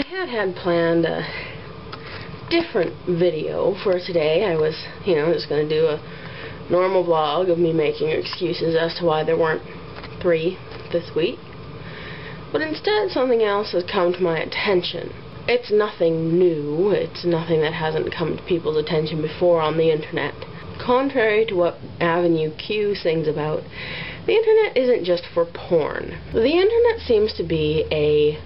I had planned a different video for today. I was, just going to do a normal vlog of me making excuses as to why there weren't 3 this week. But instead, something else has come to my attention. It's nothing new. It's nothing that hasn't come to people's attention before on the internet. Contrary to what Avenue Q sings about, the internet isn't just for porn. The internet seems to be a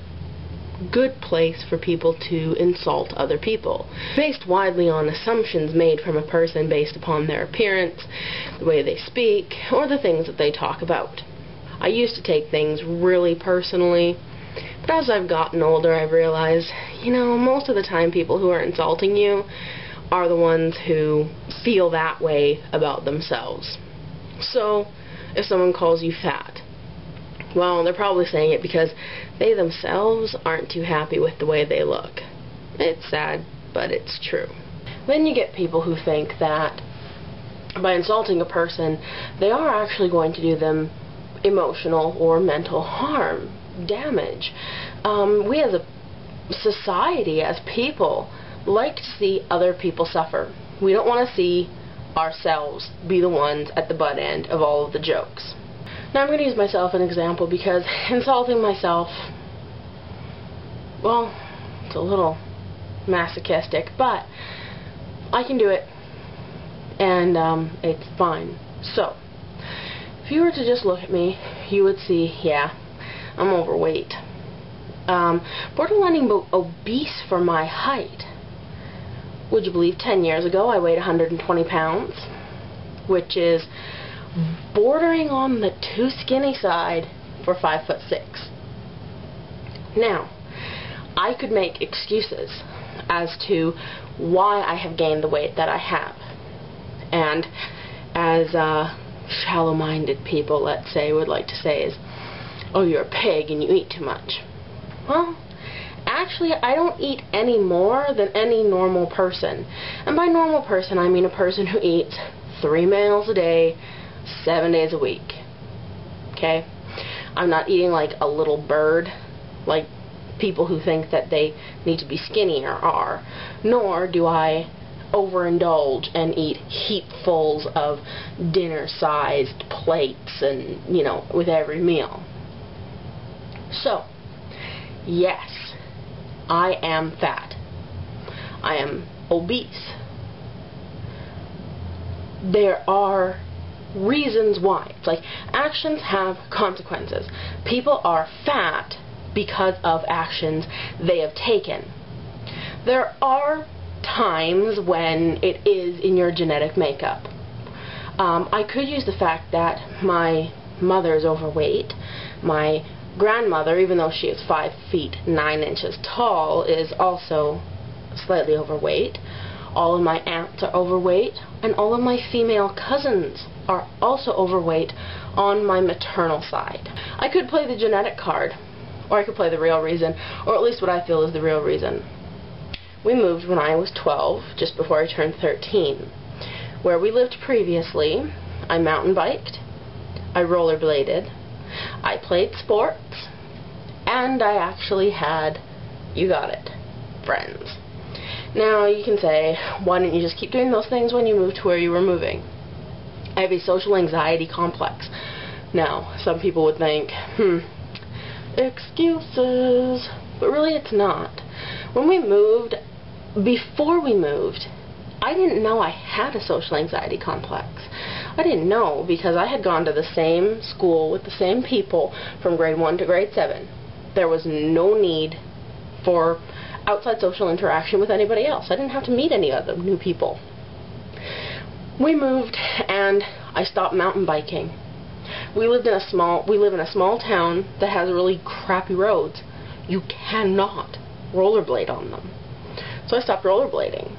good place for people to insult other people, based widely on assumptions made from a person based upon their appearance, the way they speak, or the things that they talk about. I used to take things really personally, but as I've gotten older, I've realized, most of the time people who are insulting you are the ones who feel that way about themselves. So, if someone calls you fat, well, they're probably saying it because they themselves aren't too happy with the way they look. It's sad, but it's true. Then you get people who think that by insulting a person, they are actually going to do them emotional or mental harm, damage. We as a society, as people, like to see other people suffer. We don't want to see ourselves be the ones at the butt end of all of the jokes. Now I'm going to use myself as an example because insulting myself, well, it's a little masochistic, but I can do it, and it's fine. So, if you were to just look at me, you would see, yeah, I'm overweight. Borderline obese for my height. Would you believe 10 years ago I weighed 120 pounds, which is bordering on the too skinny side for 5'6". Now, I could make excuses as to why I have gained the weight that I have. And as shallow-minded people, let's say, would like to say is, oh, you're a pig and you eat too much. Well, actually, I don't eat any more than any normal person. And by normal person, I mean a person who eats 3 meals a day, 7 days a week. Okay? I'm not eating like a little bird, like people who think that they need to be skinnier are. Nor do I overindulge and eat heapfuls of dinner-sized plates and, with every meal. So, yes, I am fat. I am obese. There are reasons why. It's like actions have consequences. People are fat because of actions they have taken. There are times when it is in your genetic makeup. I could use the fact that my mother is overweight. My grandmother, even though she is 5 feet 9 inches tall, is also slightly overweight. All of my aunts are overweight, and all of my female cousins are also overweight on my maternal side. I could play the genetic card, or I could play the real reason, or at least what I feel is the real reason. We moved when I was 12, just before I turned 13. Where we lived previously, I mountain biked, I rollerbladed, I played sports, and I actually had, you got it, friends. Now, you can say, why didn't you just keep doing those things when you moved to where you were moving? I have a social anxiety complex. Now, some people would think, excuses, but really it's not. When we moved, before we moved, I didn't know I had a social anxiety complex. I didn't know because I had gone to the same school with the same people from grade 1 to grade 7. There was no need for outside social interaction with anybody else. I didn't have to meet any other new people. We moved and I stopped mountain biking. We live in a small town that has really crappy roads. You cannot rollerblade on them. So I stopped rollerblading.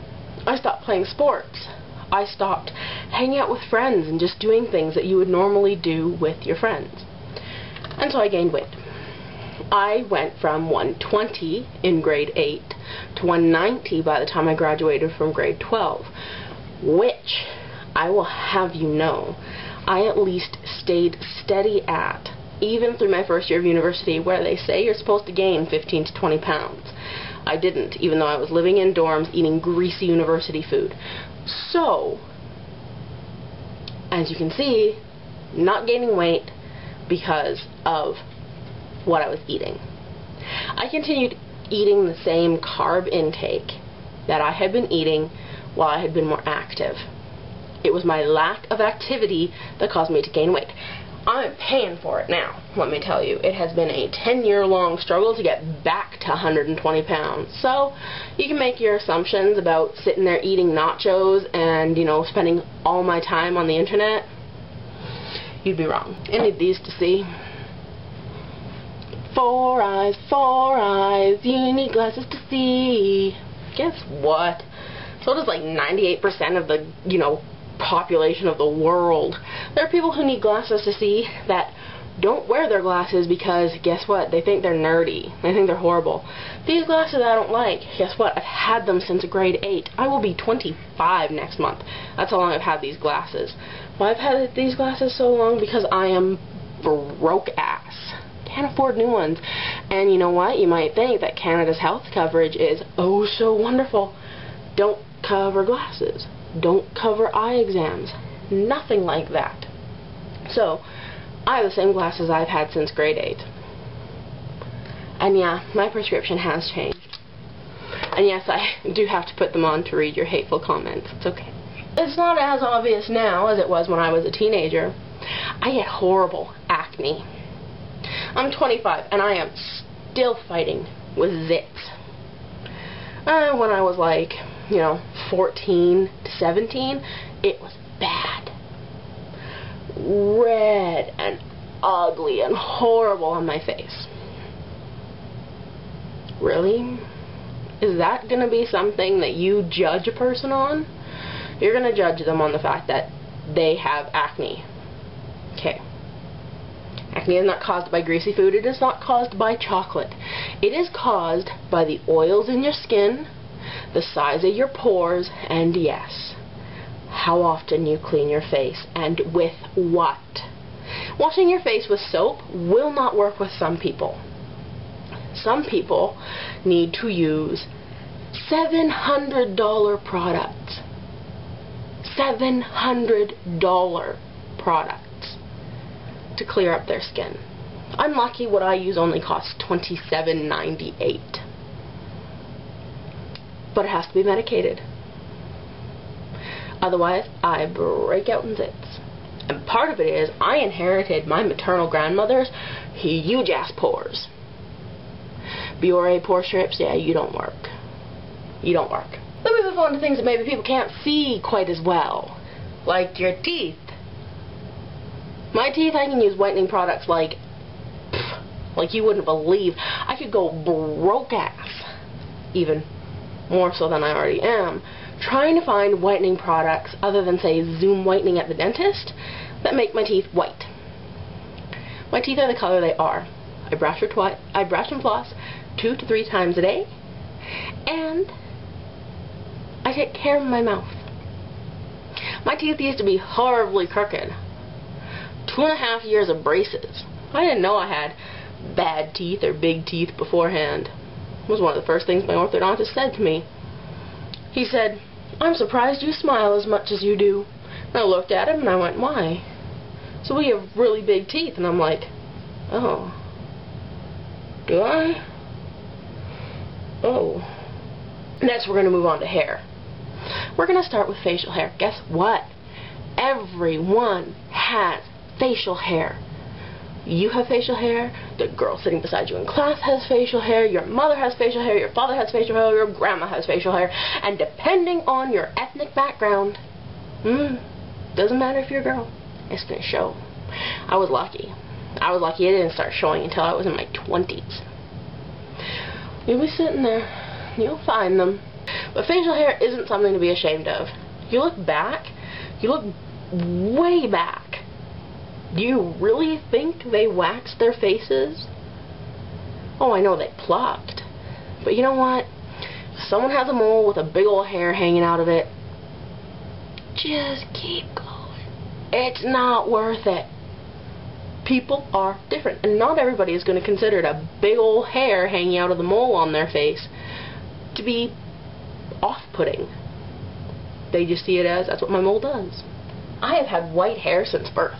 I stopped playing sports. I stopped hanging out with friends and just doing things that you would normally do with your friends. And so I gained weight. I went from 120 in grade 8 to 190 by the time I graduated from grade 12, which I will have you know, I at least stayed steady at, even through my first year of university, where they say you're supposed to gain 15 to 20 pounds. I didn't, even though I was living in dorms eating greasy university food. So, as you can see, not gaining weight because of what I was eating. I continued eating the same carb intake that I had been eating while I had been more active. It was my lack of activity that caused me to gain weight. I'm paying for it now, let me tell you. It has been a 10-year-long struggle to get back to 120 pounds. So, you can make your assumptions about sitting there eating nachos and, you know, spending all my time on the internet. You'd be wrong. I need these to see. 4 eyes, you need glasses to see. Guess what? So does like 98% of the, you know, population of the world. There are people who need glasses to see that don't wear their glasses because, guess what? They think they're nerdy. They think they're horrible. These glasses I don't like. Guess what? I've had them since grade 8. I will be 25 next month. That's how long I've had these glasses. Why I've had these glasses so long? Because I am broke ass. Can't afford new ones. And you know what? You might think that Canada's health coverage is oh so wonderful. Don't cover glasses. Don't cover eye exams. Nothing like that. So, I have the same glasses I've had since grade 8. And yeah, my prescription has changed. And yes, I do have to put them on to read your hateful comments. It's okay. It's not as obvious now as it was when I was a teenager. I get horrible acne. I'm 25 and I am still fighting with zits. When I was like, you know, 14 to 17, it was bad. Red and ugly and horrible on my face. Really? Is that going to be something that you judge a person on? You're going to judge them on the fact that they have acne. Okay. Acne is not caused by greasy food. It is not caused by chocolate. It is caused by the oils in your skin, the size of your pores, and yes, how often you clean your face and with what. Washing your face with soap will not work with some people. Some people need to use $700 products. $700 products to clear up their skin. I'm lucky what I use only costs $27.98. But it has to be medicated. Otherwise, I break out in zits. And part of it is, I inherited my maternal grandmother's huge ass pores. Biore pore strips, yeah, you don't work. You don't work. Let me move on to things that maybe people can't see quite as well. Like your teeth. My teeth, I can use whitening products like you wouldn't believe. I could go broke ass, even more so than I already am, trying to find whitening products other than, say, Zoom whitening at the dentist that make my teeth white. My teeth are the color they are. I brush and floss 2 to 3 times a day, and I take care of my mouth. My teeth used to be horribly crooked. 2.5 years of braces. I didn't know I had bad teeth or big teeth beforehand. It was one of the first things my orthodontist said to me. He said, "I'm surprised you smile as much as you do." And I looked at him and I went, "Why?" "So we have really big teeth." And I'm like, "Oh. Do I? Oh." Next we're going to move on to hair. We're going to start with facial hair. Guess what? Everyone has facial hair. You have facial hair, the girl sitting beside you in class has facial hair, your mother has facial hair, your father has facial hair, your grandma has facial hair, and depending on your ethnic background, doesn't matter if you're a girl, it's going to show. I was lucky. It didn't start showing until I was in my 20s. You'll be sitting there, you'll find them. But facial hair isn't something to be ashamed of. You look back, you look way back. Do you really think they waxed their faces? Oh, I know they plucked. But you know what? If someone has a mole with a big old hair hanging out of it, just keep going. It's not worth it. People are different, and not everybody is going to consider it a big old hair hanging out of the mole on their face to be off-putting. They just see it as, that's what my mole does. I have had white hair since birth.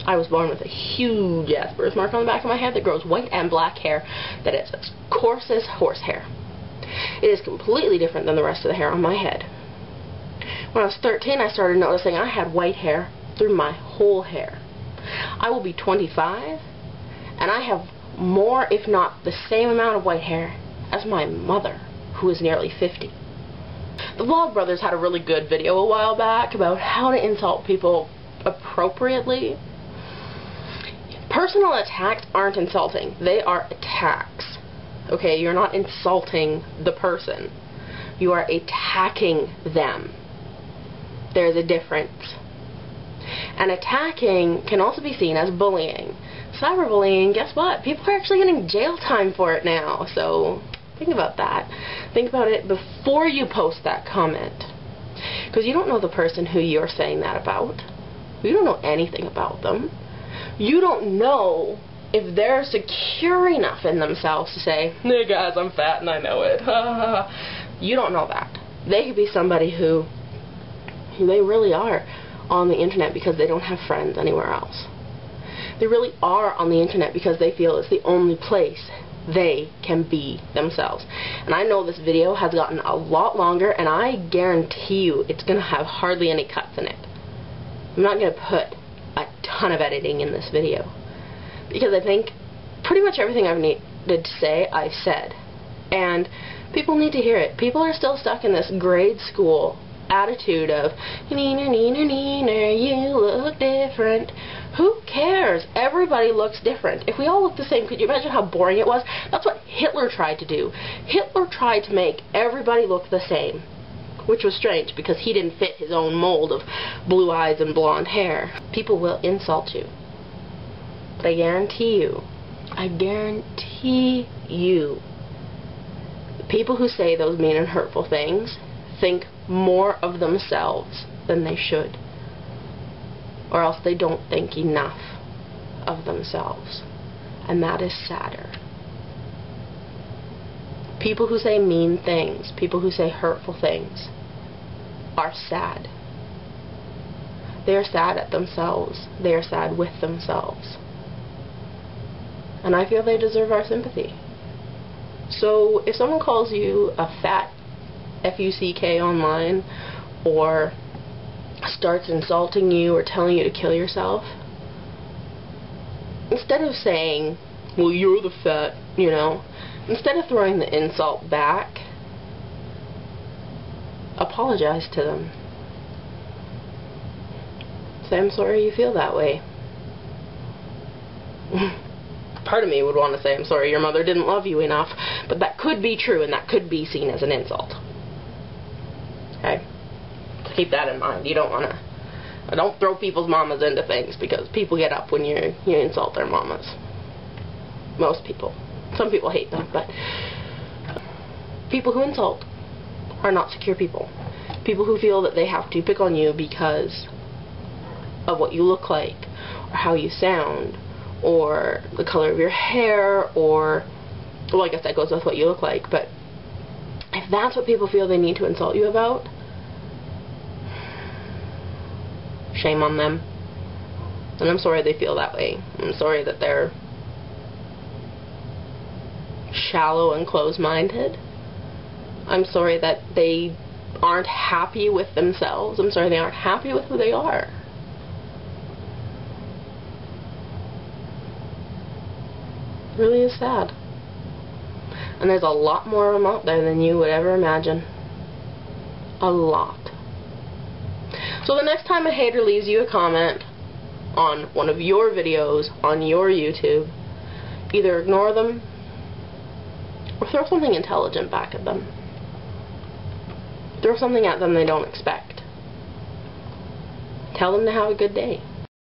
I was born with a huge ass birthmark on the back of my head that grows white and black hair that is as coarse as horsehair. It is completely different than the rest of the hair on my head. When I was 13, I started noticing I had white hair through my whole hair. I will be 25, and I have more, if not the same amount of white hair as my mother, who is nearly 50. The Vlogbrothers had a really good video a while back about how to insult people appropriately. Personal attacks aren't insulting. They are attacks. Okay, you're not insulting the person. You are attacking them. There's a difference. And attacking can also be seen as bullying. Cyberbullying, guess what? People are actually getting jail time for it now. So think about that. Think about it before you post that comment. Because you don't know the person who you're saying that about. You don't know anything about them. You don't know if they're secure enough in themselves to say, hey guys, I'm fat and I know it. You don't know that. They could be somebody who they really are on the internet because they don't have friends anywhere else. They really are on the internet because they feel it's the only place they can be themselves. And I know this video has gotten a lot longer, and I guarantee you it's going to have hardly any cuts in it. I'm not going to put a ton of editing in this video because I think pretty much everything I've needed to say, I've said. And people need to hear it. People are still stuck in this grade school attitude of, neener, neener, neener, you look different. Who cares? Everybody looks different. If we all look the same, could you imagine how boring it was? That's what Hitler tried to do. Hitler tried to make everybody look the same, which was strange because he didn't fit his own mold of blue eyes and blonde hair. People will insult you. But I guarantee you, the people who say those mean and hurtful things think more of themselves than they should. Or else they don't think enough of themselves. And that is sadder. People who say mean things, people who say hurtful things, are sad. They are sad at themselves. They are sad with themselves. And I feel they deserve our sympathy. So if someone calls you a fat F-U-C-K online, or starts insulting you or telling you to kill yourself, instead of saying, well, you're the fat, you know, instead of throwing the insult back, apologize to them. Say, I'm sorry you feel that way. Part of me would want to say, I'm sorry your mother didn't love you enough, but that could be true and that could be seen as an insult. Okay? Keep that in mind. You don't want to, don't throw people's mamas into things, because people get up when you insult their mamas. Most people. Some people hate them, but people who insult are not secure people. People who feel that they have to pick on you because of what you look like, or how you sound, or the color of your hair, or, well, I guess that goes with what you look like, but if that's what people feel they need to insult you about, shame on them. And I'm sorry they feel that way. I'm sorry that they're shallow and close-minded. I'm sorry that they aren't happy with themselves. I'm sorry they aren't happy with who they are. It really is sad. And there's a lot more of them out there than you would ever imagine. A lot. So the next time a hater leaves you a comment on one of your videos on your YouTube, either ignore them or throw something intelligent back at them. Throw something at them they don't expect. Tell them to have a good day.